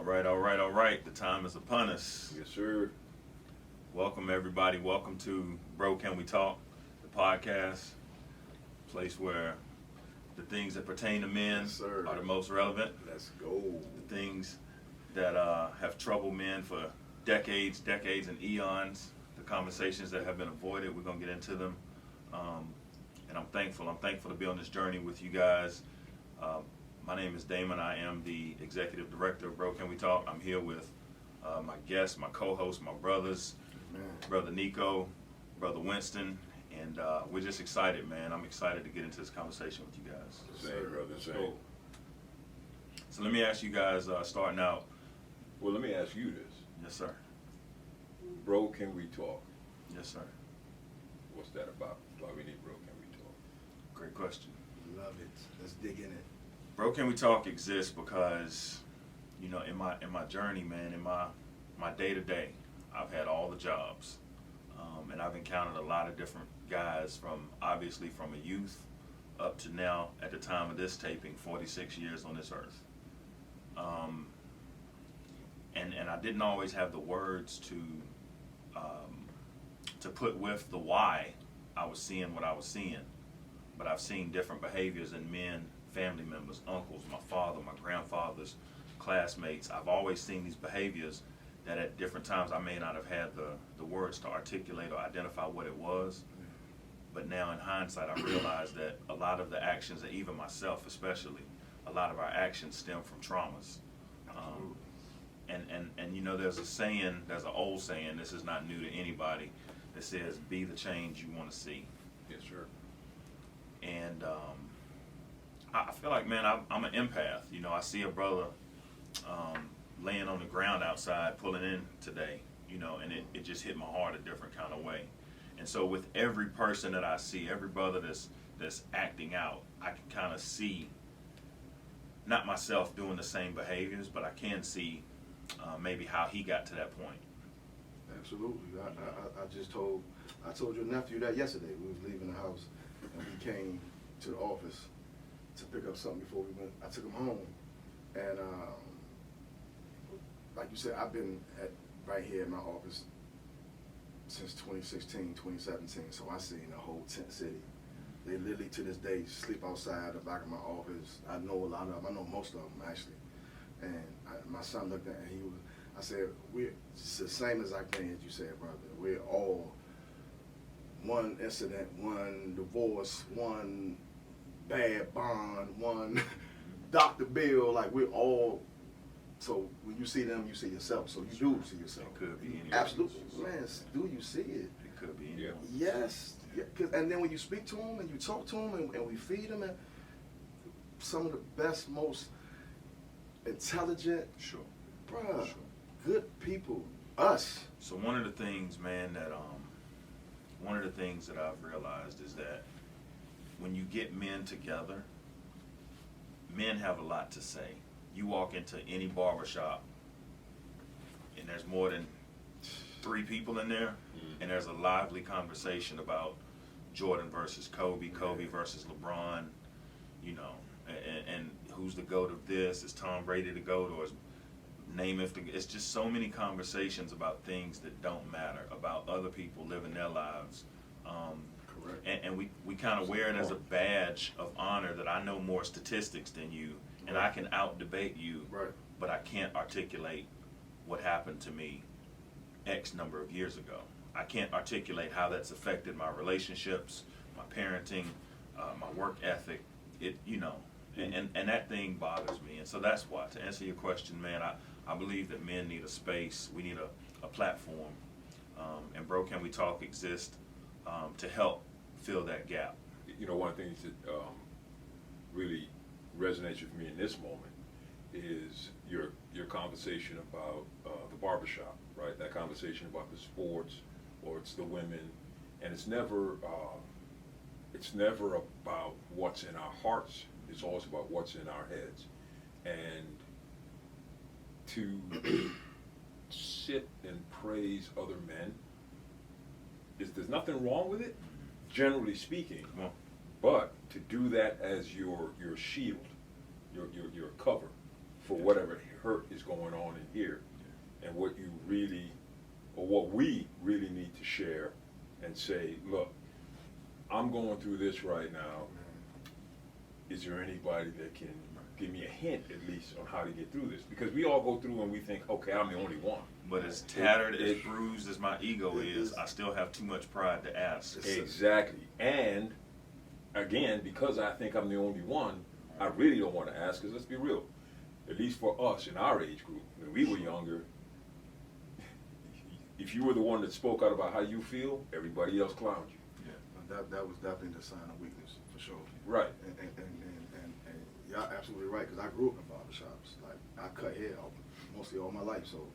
All right. The time is upon us. Yes, sir. Welcome, everybody. Welcome to Bro, Can We Talk, the podcast, place where the things that pertain to men Yes, sir. are the most relevant. Let's go. The things that have troubled men for decades and eons. The conversations that have been avoided, we're going to get into them. And I'm thankful. I'm thankful to be on this journey with you guys. My name is Damon. I am the executive director of Bro, Can We Talk. I'm here with my guests, my co-hosts, my brothers, Brother Nico, Brother Winston, and we're just excited, man. I'm excited to get into this conversation with you guys. Same, brother, same. So let me ask you guys, starting out. Well, let me ask you this. Yes, sir. Bro, can we talk? Yes, sir. What's that about? Why we need Bro, can we talk? Great question. Love it. Let's dig in it. Bro, Can We Talk exists because, you know, in my journey, man, in my day-to-day, I've had all the jobs. And I've encountered a lot of different guys obviously from a youth up to now, at the time of this taping, 46 years on this earth. And I didn't always have the words to put with the why I was seeing what I was seeing. But I've seen different behaviors in men, family members, uncles, my father, my grandfathers, classmates. I've always seen these behaviors that at different times I may not have had the words to articulate or identify what it was. But now in hindsight, I realize that a lot of the actions, that even myself especially, a lot of our actions stem from traumas. And you know, there's an old saying, this is not new to anybody, that says, be the change you want to see. Yes, sir. And I feel like, man, I'm an empath. You know, I see a brother laying on the ground outside pulling in today, you know, and it just hit my heart a different kind of way. And so with every person that I see, every brother that's acting out, I can kind of see, not myself doing the same behaviors, but I can see maybe how he got to that point. Absolutely. I told your nephew that yesterday. We was leaving the house and we came to the office to pick up something before we went. I took him home, and like you said, I've been right here in my office since 2016, 2017. So I seen the whole tent city. They literally to this day sleep outside the back of my office. I know a lot of them. I know most of them actually. And my son looked at it and I said, it's the same exact thing as you said, brother. We're all one incident, one divorce, one bad bond, one Dr. Bill. Like, we're all, so when you see them, you see yourself. So you do see yourself. It could be anyone. Absolutely. Man, do you see it? It could be anyone. Yes. Yeah, and then when you speak to them and you talk to them and we feed them, and some of the best, most intelligent, Sure. bruh, Sure. good people, us. So one of the things, man, that I've realized is that when you get men together, men have a lot to say. You walk into any barbershop and there's more than 3 people in there, and there's a lively conversation about Jordan versus Kobe, Kobe versus LeBron, you know, and who's the GOAT of this? Is Tom Brady the GOAT, or is it's just so many conversations about things that don't matter, about other people living their lives. Correct. And we kind of wear it as a badge of honor that I know more statistics than you, and I can out-debate you, Right. but I can't articulate what happened to me X number of years ago. I can't articulate how that's affected my relationships, my parenting, my work ethic, and that thing bothers me. And so that's why, to answer your question, man, I believe that men need a space. We need a platform. And Bro, Can We Talk exist to help fill that gap. You know, one of the things that really resonates with me in this moment is your conversation about the barbershop, right? That conversation about the sports, or it's the women, and it's never about what's in our hearts. It's always about what's in our heads. And to sit and praise other men, there's nothing wrong with it, generally speaking. Well, But to do that as your shield, your cover for whatever hurt is going on in here, and what you really, or what we really need to share and say, look, I'm going through this right now. Is there anybody that can give me a hint at least on how to get through this? Because we all go through and we think, okay, I'm the only one. But as tattered, as bruised as my ego is, I still have too much pride to ask. Exactly. And again, because I think I'm the only one, I really don't want to ask, because let's be real, at least for us in our age group, when we were younger, if you were the one that spoke out about how you feel, everybody else clowned you. Yeah. That was definitely the sign of weakness, for sure. Right. And y'all absolutely right, because I grew up in barbershops. Like, I cut hair mostly all my life, so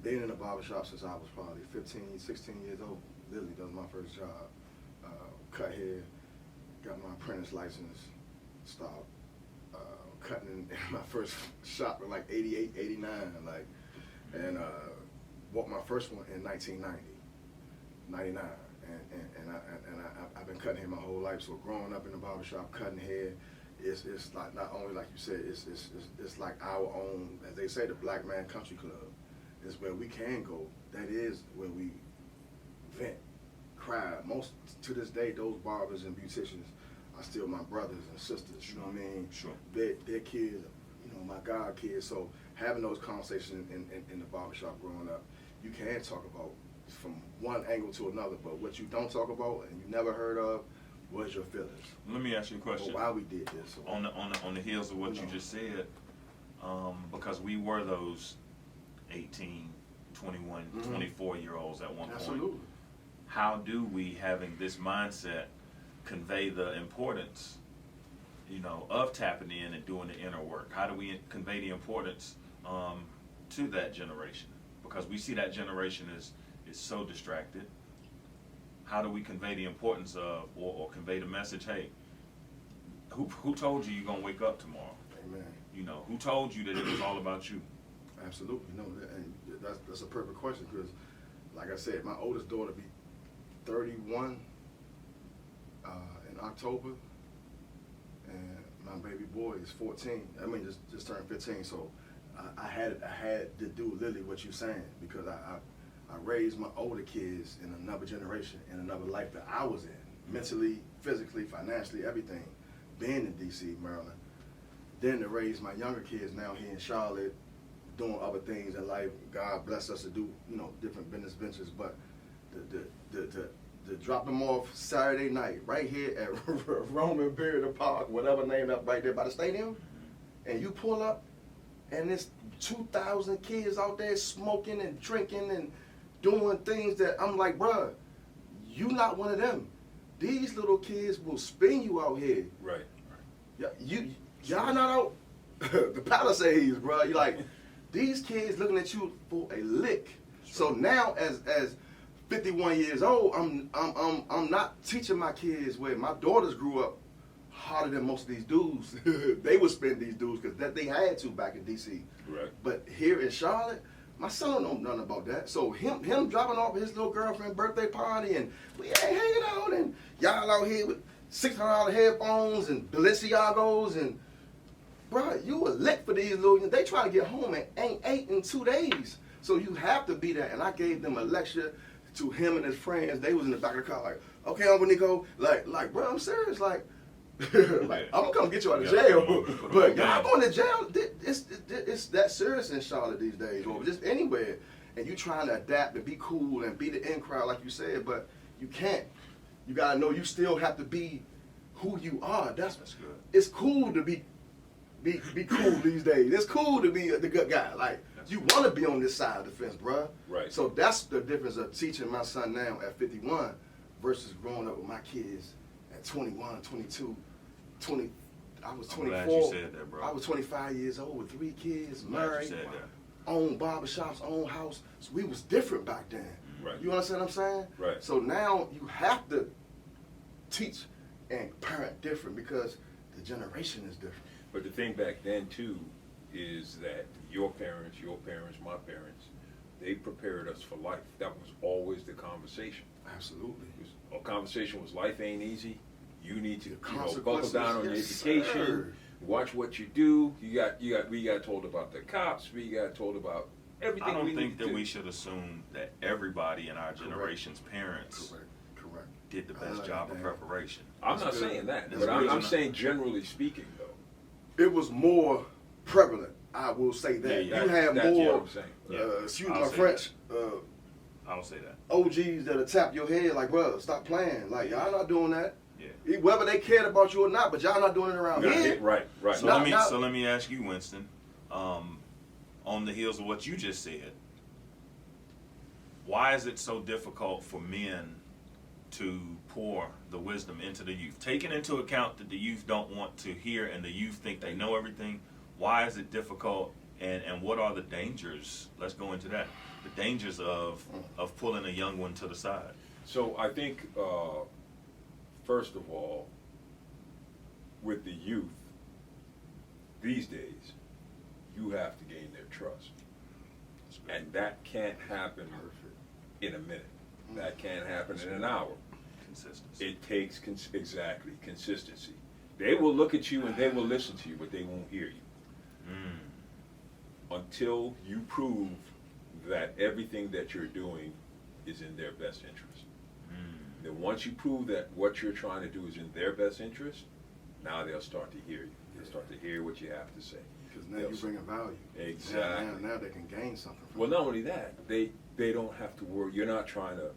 being in a barbershop since I was probably 15, 16 years old, literally, that was my first job. Cut hair, got my apprentice license, stopped cutting in my first shop in like 88, 89, like, and bought my first one in 1990, 99. And I've been cutting hair my whole life. So growing up in the barbershop, cutting hair, it's like, not only like you said, it's like our own, as they say, the Black Man Country Club. It's where we can go. That is where we vent, cry. Most to this day, those barbers and beauticians are still my brothers and sisters. You know what I mean? Sure. Their kids, you know, my God kids. So having those conversations in the barbershop growing up, you can talk about from one angle to another, but what you don't talk about and you never heard of was your feelings. Let me ask you a question. Or why we did this. Or On the heels of what you just said, because we were those 18, 21, 24-year-olds at one point. Absolutely. How do we, having this mindset, convey the importance, you know, of tapping in and doing the inner work? How do we convey the importance to that generation? Because we see that generation is so distracted. How do we convey the importance of, or convey the message, hey, who told you you're going to wake up tomorrow? Amen. You know, who told you that it was all about you? Absolutely. No, and that's a perfect question, because, like I said, my oldest daughter be 31 in October, and my baby boy is 14. I mean, just turned 15. So I had to do literally what you're saying, because I raised my older kids in another generation, in another life that I was in, mentally, physically, financially, everything, being in D.C., Maryland. Then to raise my younger kids now here in Charlotte, doing other things in life. God bless us to do, you know, different business ventures, but to drop them off Saturday night right here at Roman Beard Park, whatever name up right there by the stadium, and you pull up and there's 2,000 kids out there smoking and drinking and doing things that I'm like, bruh, you not one of them. These little kids will spin you out here. Right. Y'all not out the Palisades, bruh. You like, these kids looking at you for a lick. So now, as 51 years old, I'm not teaching my kids where my daughters grew up harder than most of these dudes. They would spend these dudes because that they had to back in DC. Right. But here in Charlotte, my son don't know nothing about that. So him dropping off his little girlfriend birthday party, and we ain't hanging out, and y'all out here with $600 headphones and Balenciagos, and bro, you a lick for these little. They try to get home and ain't ate in 2 days. So you have to be there. And I gave them a lecture to him and his friends. They was in the back of the car like, okay, Uncle Nico, like, bro, I'm serious, like I'm gonna come get you out of jail. But y'all going to jail, it's that serious in Charlotte these days, or just anywhere. And you trying to adapt and be cool and be the in crowd, like you said, but you can't. You gotta know you still have to be who you are. That's good. It's cool to be cool these days. It's cool to be the good guy. Like, you want to be on this side of the fence, bruh. Right. So that's the difference of teaching my son now at 51 versus growing up with my kids at 21, 22, 20. I was 24. I'm glad you said that, bro. I was 25 years old with 3 kids, I'm glad married, you said that. own barbershops, own house. So we was different back then. Right. You understand what I'm saying? Right. So now you have to teach and parent different because the generation is different. But the thing back then too is that your parents, my parents, they prepared us for life. That was always the conversation. Absolutely. Our conversation was life ain't easy. You need to buckle Consequences, down on your yes, education. sir. Watch what you do. We got told about the cops. We got told about everything. I don't we think need that to do. we should assume that everybody in our generation's parents Correct. did the I best job of understand. preparation. I'm That's not good. saying that, That's but good. I'm saying generally speaking, though. It was more prevalent. I will say that. Yeah, You had that's what more, I'm saying. Yeah, excuse I'll my say French, I'll say that. OGs that'll tap your head like, bro, stop playing. Like, y'all not doing that. Yeah. Whether they cared about you or not, but y'all not doing it around here. Right. So Not- let me ask you, Winston. On the heels of what you just said, why is it so difficult for men to pour the wisdom into the youth? Taking into account that the youth don't want to hear and the youth think they know everything, why is it difficult, and what are the dangers? Let's go into that. The dangers of pulling a young one to the side. So I think, first of all, with the youth these days, you have to gain their trust. And that can't happen in a minute. That can't happen in an hour. Consistency. It takes consistency. They will look at you and they will listen to you, but they won't hear you until you prove that everything that you're doing is in their best interest. Then once you prove that what you're trying to do is in their best interest, now they'll start to hear you. They'll start to hear what you have to say. Because now you're bringing value. Exactly. Now they can gain something from Well, it. not only that, they don't have to worry. You're not trying to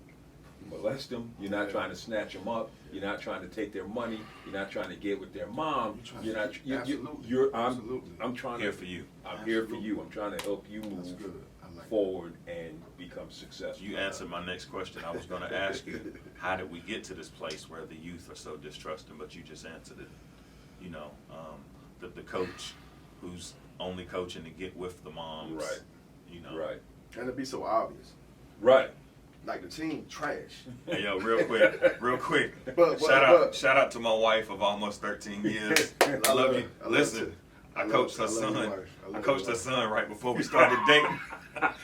molest them. You're not trying to snatch them up. You're not trying to take their money. You're not trying to get with their mom. You're not. Absolutely. I'm trying Here to. for you. I'm here for you. I'm trying to help you That's move good. I like forward and become successful. You answered my next question. I was going to ask you, how did we get to this place where the youth are so distrusting? But you just answered it. You know, the coach who's only coaching to get with the moms. Right. You know. Right. And it'd be so obvious. Right. Like the team trash. Hey, yo, real quick. But- Shout out to my wife of almost 13 years. I love you. Listen, I coached her son. I coached her son right before we started dating.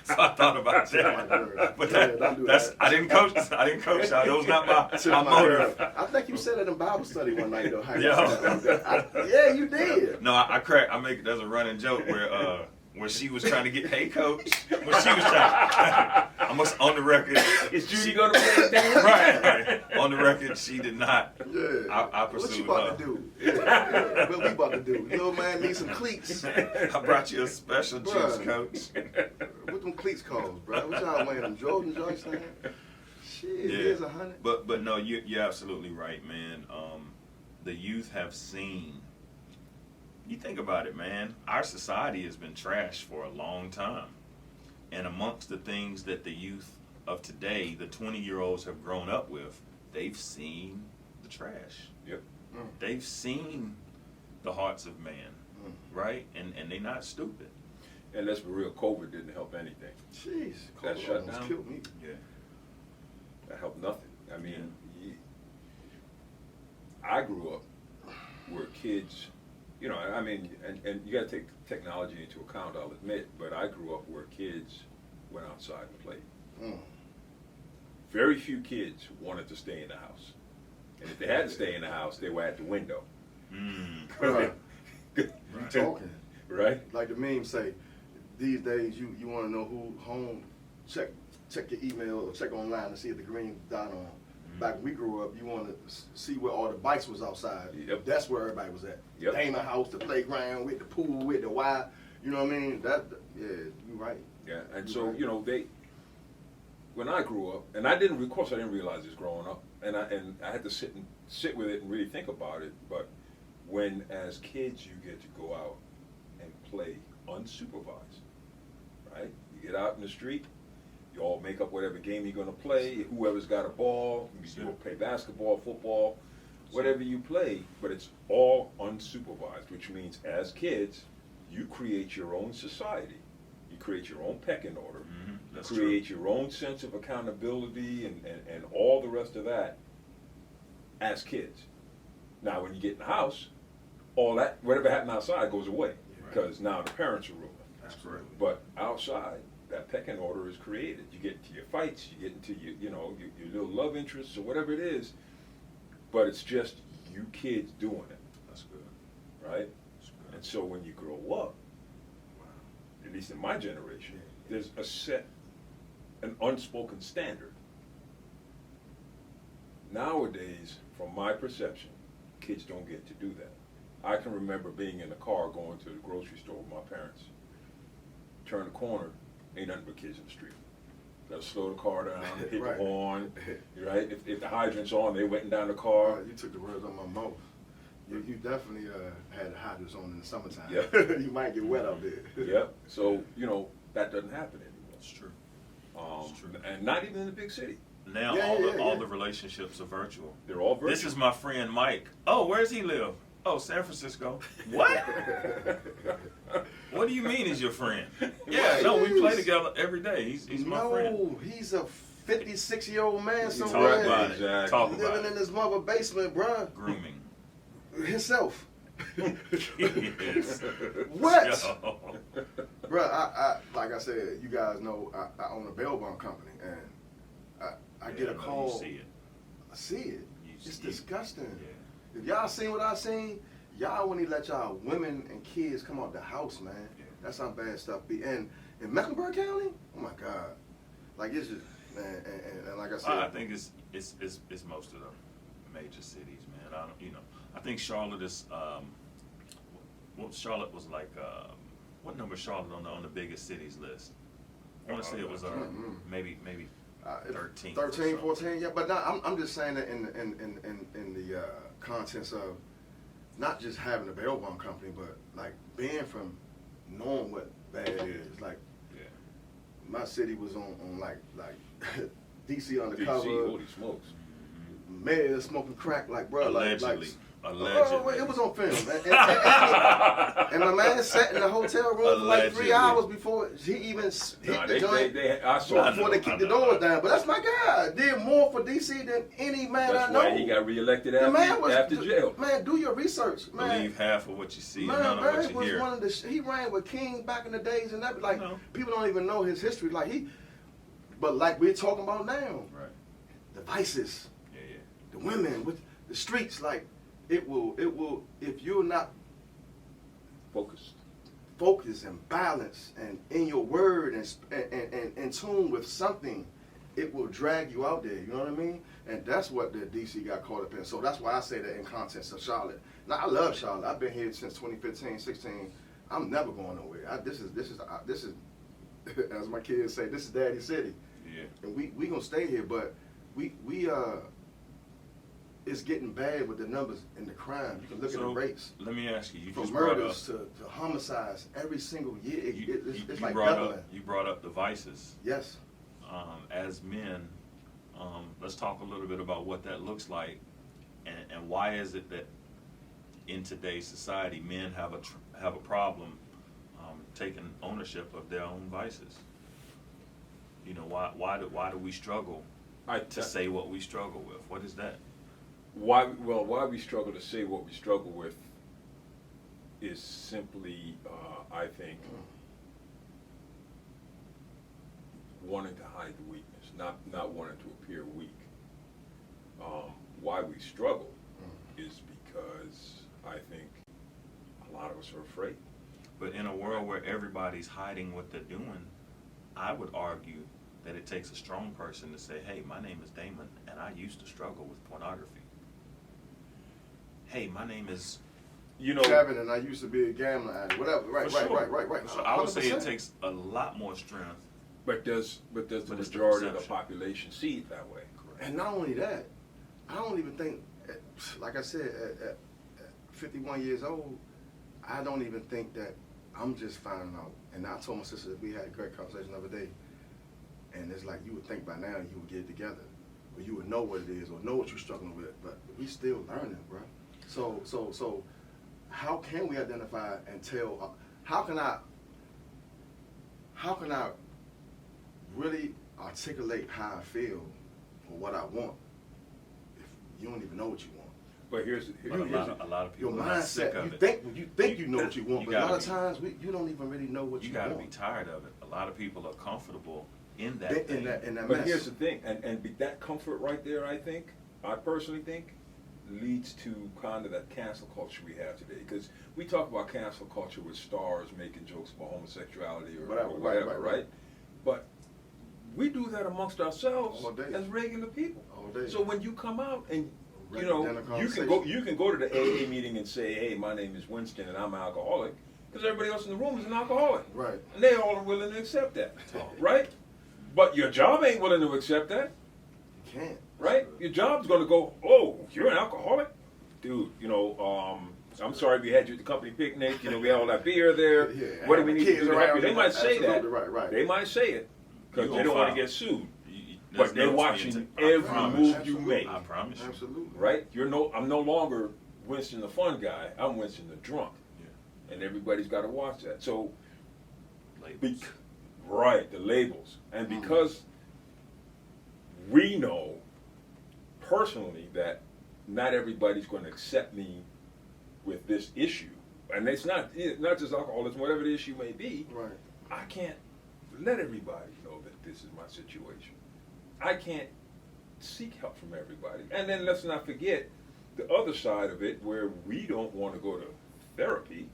So I thought about that. But I didn't coach. That was not my motive. I think you said it in Bible study one night though. Yeah. Yeah, you did. No, I make it as a running joke where she was trying to get, hey coach, when she was trying, I must on the record. Is Judy going to play it down? Right. On the record, she did not. Yeah. I What you pursued about her. to do? Yeah. What we about to do? Little man needs some cleats. I brought you a special juice, Bruh. coach. What them cleats cost, bro? What y'all wearing them Jordan joints now? Shit, Yeah. here's $100. But no, you're absolutely right, man. The youth have seen. You think about it, man. Our society has been trashed for a long time, and amongst the things that the youth of today, the 20-year-olds, have grown up with, they've seen the trash. Yep. They've seen the hearts of man, right? And they're not stupid. And let's be real, COVID didn't help anything. Jeez, That COVID shut almost down? killed me. Yeah. That helped nothing. I mean, I grew up where kids, you know, I mean, and you got to take technology into account, I'll admit, but I grew up where kids went outside and played. Very few kids wanted to stay in the house. And if they had to stay in the house, they were at the window. Right. Talking. Right? Like the meme say, these days you want to know who home, check your email or check online to see if the green dot on. Back when we grew up, you want to see where all the bikes was outside. Yep. That's where everybody was at. Yep. They in the house, the playground, with the pool, with the Y. You know what I mean? Yeah, you right. Yeah, and You're so, right. you know, when I grew up, and I didn't realize this growing up, and I had to sit with it and really think about it, but when as kids you get to go out and play unsupervised, right? You get out in the street, you all make up whatever game you're gonna play, whoever's got a ball, you will play basketball, football, whatever you play, but it's all unsupervised, which means as kids, you create your own society. You create your own pecking order. That's Create your own sense of accountability and all the rest of that as kids. Now, when you get in the house, all that, whatever happened outside goes away because now the parents are ruling. That's correct. But outside, that pecking order is created. You get into your fights, you get into your little love interests or whatever it is, but it's just you kids doing it, That's good. right? That's And so when you grow up, at least in my generation, there's an unspoken standard. Nowadays, from my perception, kids don't get to do that. I can remember being in the car going to the grocery store with my parents. Turn the corner, ain't nothing but kids in the street. Gotta slow the car down, hit Right. the horn, right? If the hydrant's on, they went down the car. You took the words on my mouth. You definitely had the hydrants on in the summertime. Yeah. You might get wet out there. Yep. So, that doesn't happen anymore. It's true. It's true. And not even in the big city. Now all the relationships are virtual. They're all virtual. This is my friend Mike. Oh, where's he live? Oh, San Francisco. What? What do you mean he's your friend? Yeah, no, we play together every day. He's my friend. No, he's a 56-year-old man Talk somewhere. about Exactly. it. Talk about Living in it. his mother basement, bruh. Grooming. Himself. Yes. What? Yo. Bruh, I like I said, you guys know I own a bail bond company, and I get a Yeah, no, call. You see it. I see it. It's see it. disgusting. Yeah. If y'all seen what I seen, y'all wouldn't even let y'all women and kids come out the house, man. Yeah. That's how bad stuff be. And in Mecklenburg County, oh my God, like it's just man. And like I said, I think it's most of the major cities, man. I think Charlotte is. Charlotte was like. What number is Charlotte on the biggest cities list? I want to say it was maybe 13. 13, 14, yeah. But now I'm just saying that in the contents of not just having a bail bond company, but like being from knowing what bad is. Like, Yeah. my city was on like DC undercover. DC, holy smokes. Mayor smoking crack, like, bro, Allegedly. Oh, it was on film. And my man sat in the hotel room for like 3 Allegedly. hours before he even hit the joint. I saw Before they kicked the doors down. But that's my guy. Did more for DC than any man That's I know. why he got reelected The man was, after jail. Man, do your research, man. Believe half of what you see, Man, none of what Barry you was hear. one of the. He ran with King back in the days, and that like No. people don't even know his history. Like but like we're talking about now, Right. the vices, Yeah. the women, with the streets. Like it will. If you're not focused and balanced and in your word and in tune with something, it will drag you out there. You know what I mean? And that's what the DC got caught up in. So that's why I say that in context of Charlotte. Now I love Charlotte. I've been here since 2015, 16. I'm never going nowhere. This is as my kids say, this is Daddy City. Yeah. And we gonna stay here, but we it's getting bad with the numbers and the crime. You can look at the rates. Let me ask you. You From just brought up. murders to homicides every single year. It's like brought doubling. up. You brought up the vices. Yes. As men, let's talk a little bit about what that looks like, and why is it that in today's society men have a problem taking ownership of their own vices? You know, why do we struggle to say what we struggle with? What is that? Why we struggle to say what we struggle with is simply, I think, wanting to hide the weakness, not wanting to appear weak. Why we struggle is because I think a lot of us are afraid. But in a world where everybody's hiding what they're doing, I would argue that it takes a strong person to say, hey, my name is Damon, and I used to struggle with pornography. Hey, my name is... Kevin, and I used to be a gambler addict. Whatever. Right. So I would say it 100%. takes a lot more strength. But does the But it's the majority of the perception. population see it that way? And not only that, I don't even think, like I said, at 51 years old, I don't even think that I'm just finding out. And I told my sister that we had a great conversation the other day, and it's like you would think by now you would get it together, or you would know what it is, or know what you're struggling with, but we still learning, bro. So how can we identify and tell, how can I really articulate how I feel or what I want if you don't even know what you want? But But a lot of people Your are not sick mindset, of you it. think you know what you want, You but a lot gotta of times you don't even really know what you You got to want. be tired of it. A lot of people are comfortable in that thing. In that But mess. here's the thing, and that comfort right there, I personally think, leads to kind of that cancel culture we have today. Because we talk about cancel culture with stars making jokes about homosexuality or whatever, right? But we do that amongst ourselves All day. as regular people. All day. So when you come out and Dinner you can go to the AA meeting and say, hey, my name is Winston and I'm an alcoholic, because everybody else in the room is an alcoholic. Right. And they all are willing to accept that, right? But your job ain't willing to accept that, You can't. right? Your job's going to go, oh, you're an alcoholic? Dude, I'm sorry we had you at the company picnic. We had all that beer there. Yeah, What do we need to do to help you? They might say that. Right. They might say it because You they don't gonna want to file. get sued. There's But they're no watching change. every promise. move you Absolutely. make, I promise you. Absolutely. right? I'm no longer Winston the fun guy. I'm Winston the drunk. Yeah. And everybody's got to watch that. So, Labels. right, the labels. And because we know personally that not everybody's going to accept me with this issue, and it's not just alcoholism, whatever the issue may be, Right. I can't let everybody know that this is my situation. I can't seek help from everybody. And then let's not forget the other side of it where we don't want to go to therapy,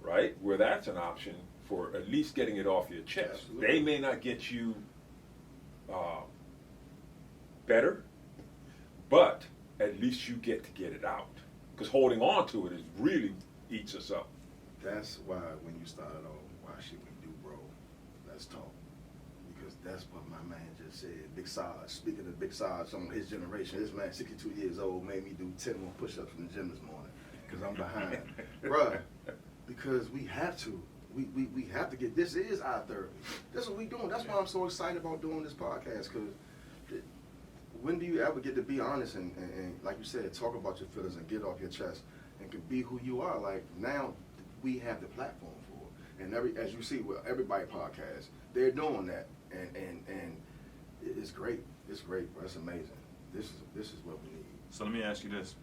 right? Where that's an option for at least getting it off your chest. Absolutely. They may not get you better, but at least you get to get it out. Because holding on to it really eats us up. That's why when you started off, why should we do, bro? Let's talk. Because that's what my man just said. Big Sarge, speaking of Big Sarge, some of his generation, this man, 62 years old, made me do 10 more push-ups in the gym this morning because I'm behind. Bruh, because we have to. We have to get, this is our therapy. This is what we doing. That's why I'm so excited about doing this podcast, because when do you ever get to be honest and like you said, talk about your feelings and get off your chest and can be who you are? Like, now we have the platform for it. And as you see with everybody podcast, they're doing that, and it's great. It's great, bro. It's amazing. This is what we need. So let me ask you this: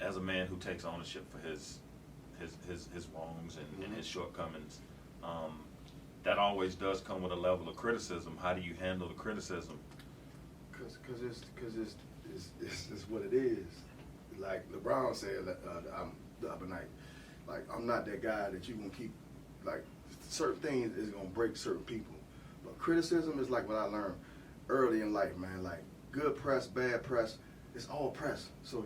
as a man who takes ownership for his wrongs and his shortcomings, that always does come with a level of criticism. How do you handle the criticism? Cause it's what it is. Like LeBron said the other night, like, I'm not that guy that you gonna keep, like, certain things is gonna break certain people. But criticism is like what I learned early in life, man. Like, good press, bad press, it's all press. So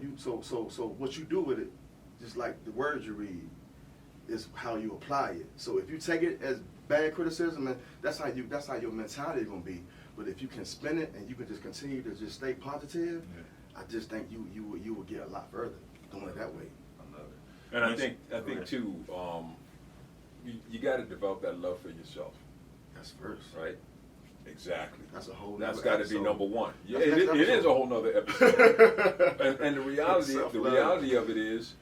what you do with it, just like the words you read, is how you apply it. So if you take it as bad criticism, and that's how your mentality is gonna be. But if you can spin it and you can just continue to just stay positive, I just think you will get a lot further doing it that way. I love it. And I think too, you got to develop that love for yourself. That's first. Right? Exactly. That's a whole. That's nother got to be episode. number one. Yeah, That's next it is a episode. whole nother episode. and the reality of it is,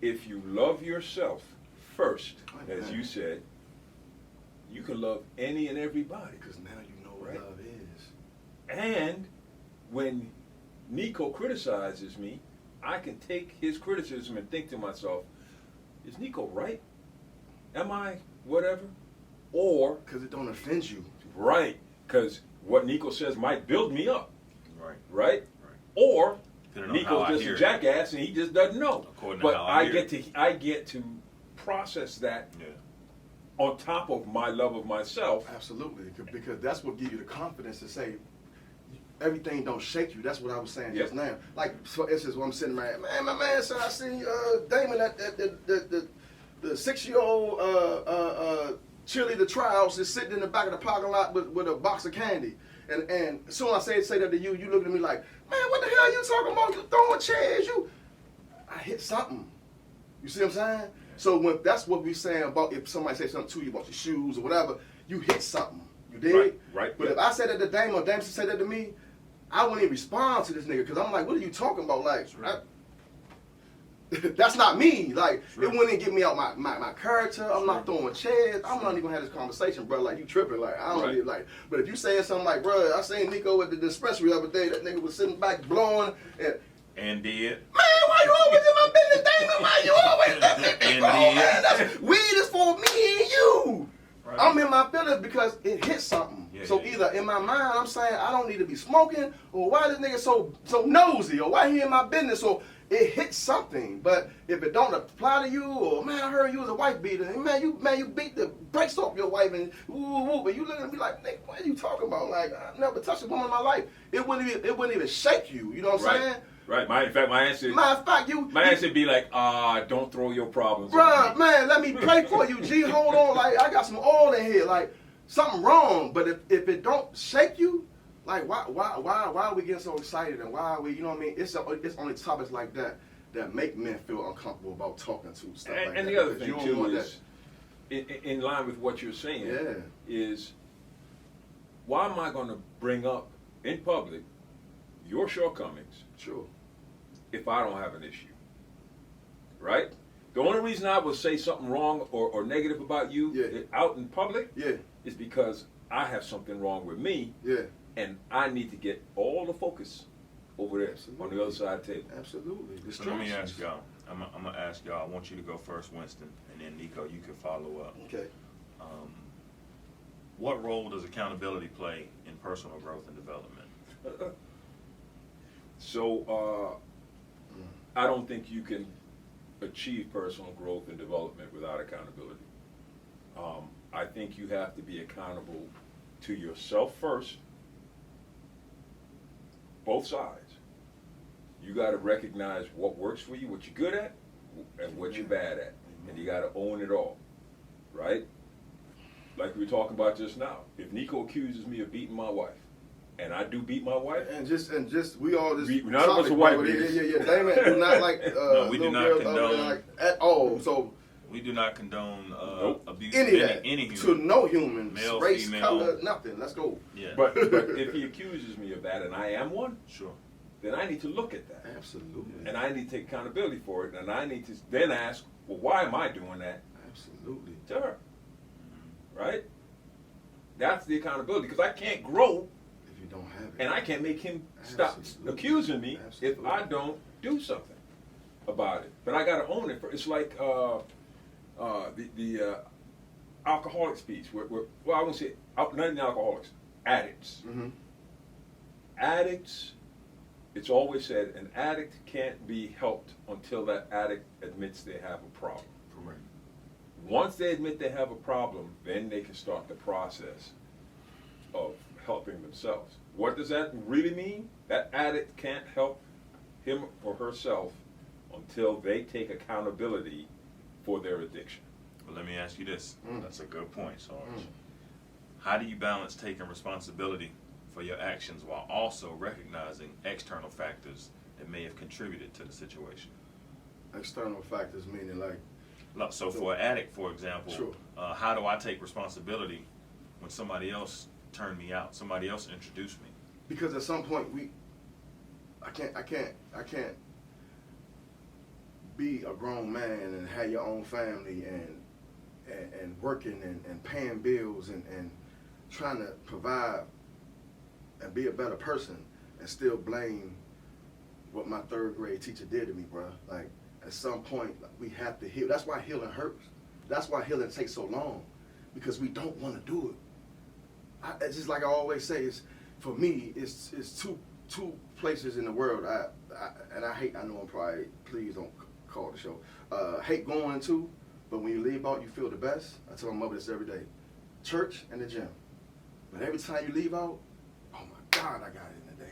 if you love yourself first, as you said, you can love any and everybody. Because now you know what Right. love is. And when Nico criticizes me, I can take his criticism and think to myself, is Nico right? Am I whatever? Or, Because it don't offend you. right, because what Nico says might build me up, Right. right? Right. Or Depending on how I Nico's just hear a it. jackass and he just doesn't know. According to But how I hear I get to process that Yeah. on top of my love of myself. Absolutely. Because that's what gives you the confidence to say everything don't shake you. That's what I was saying Yep. just now. Like, for instance, when I'm sitting around, man, my man said I seen Damon at the 6-year-old cheerleader trials is sitting in the back of the parking lot with a box of candy. And as soon as I say that to you, you look at me like, man, what the hell you talking about? You throwing chairs? I hit something. You see what I'm saying? So that's what we're saying about if somebody say something to you about your shoes or whatever, you hit something. You dig? Right. But if I said that to Damon or Damon said that to me, I wouldn't even respond to this nigga because I'm like, what are you talking about? Like, that's not me. Like, it wouldn't get me out my character. I'm not throwing chairs. I'm not even gonna have this conversation, bro. Like, you tripping. Like, I don't even like. But if you saying something like, bro, I seen Nico at the dispensary the other day. That nigga was sitting back blowing. And did. Man, why you always in my business, Damon? Why you always let me be And wrong, did. man? Weed is for me and you. Right. I'm in my feelings because it hit something. Yeah, So yeah, either in my mind I'm saying I don't need to be smoking, or why this nigga so nosy, or why he in my business, or it hits something. But if it don't apply to you, or man, I heard you was a wife beater, and man, you beat the brakes off your wife, and woo, but you looking at me like, nigga, what are you talking about? Like, I never touched a woman in my life. It wouldn't even shake you. You know what I'm saying? Right. In fact, my answer would be like, don't throw your problems on Bruh, me. man, let me pray for you, G. Hold on, like I got some oil in here, like something wrong. But if it don't shake you, like why are we getting so excited, and why are we, you know what I mean? It's only topics like that make men feel uncomfortable about talking to stuff like that. And the other because thing you don't too want is, in line with what you're saying, Yeah. is why am I going to bring up in public your shortcomings Sure. if I don't have an issue? Right? The only reason I would say something wrong or negative about you out in public is because I have something wrong with me, and I need to get all the focus over there on the other side of the table. Absolutely. So let me ask y'all. I'm gonna ask y'all. I want you to go first, Winston, and then Nico, you can follow up. Okay. What role does accountability play in personal growth and development? So I don't think you can achieve personal growth and development without accountability. I think you have to be accountable to yourself first, both sides. You got to recognize what works for you, what you're good at, and what you're bad at, and you got to own it all, right? Like we were talking about just now. If Nico accuses me of beating my wife, and I do beat my wife, And just we all just none of us are white Yeah, beaters. Damon do not like No, we do little not girls condone- like, at all. So We do not condone abuse any of of that any to human. no human, Male, race, female. color, nothing. Let's go. Yeah. but if he accuses me of that, and I am one, Sure. then I need to look at that. Absolutely. And I need to take accountability for it, and I need to then ask, well, why am I doing that Absolutely. to her? Right? That's the accountability, because I can't grow, If you don't have it. and I can't make him stop Absolutely. accusing me Absolutely. if I don't do something about it. But I got to own it. It's like the alcoholics piece. Well, I won't say not even alcoholics, addicts. Mm-hmm. Addicts, it's always said, an addict can't be helped until that addict admits they have a problem. Correct. Once they admit they have a problem, then they can start the process of helping themselves. What does that really mean? That addict can't help him or herself until they take accountability for their addiction. Well, let me ask you this. That's a good point, Sarge. Mm. How do you balance taking responsibility for your actions while also recognizing external factors that may have contributed to the situation? External factors meaning like So for an addict, for example, Sure. How do I take responsibility when somebody else turned me out, somebody else introduced me? because at some point I can't be a grown man and have your own family and working and paying bills and trying to provide and be a better person and still blame what my third grade teacher did to me, bro. Like at some point we have to heal. That's why healing hurts. That's why healing takes so long, because we don't want to do it. It's just like I always say, it's for me, it's two places in the world. I hate. I know I'm probably. Please don't call the show. Hate going to, but when you leave out, you feel the best. I tell my mother this every day. Church and the gym. But every time you leave out, oh my God, I got it in the day.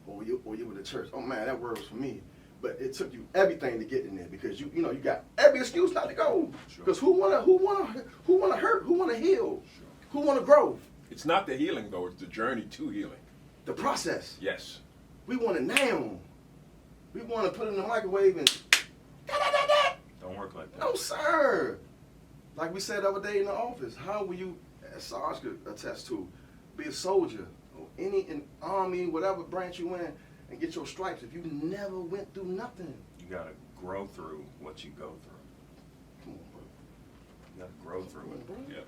Or you were to church. Oh man, that word was for me. But it took you everything to get in there, because you got every excuse not to go. Because who wanna hurt? Who wanna heal? Sure. Who wanna grow? It's not the healing, though. It's the journey to healing. The process. Yes. We want it now. We want to put it in the microwave and Don't work like that. no, sir. Like we said the other day in the office, how will you, as Sarge could attest to, be a soldier or in army, whatever branch you in, and get your stripes if you never went through nothing? You gotta grow through what you go through. Come on, bro. You gotta grow through it. Come on, bro. Yeah.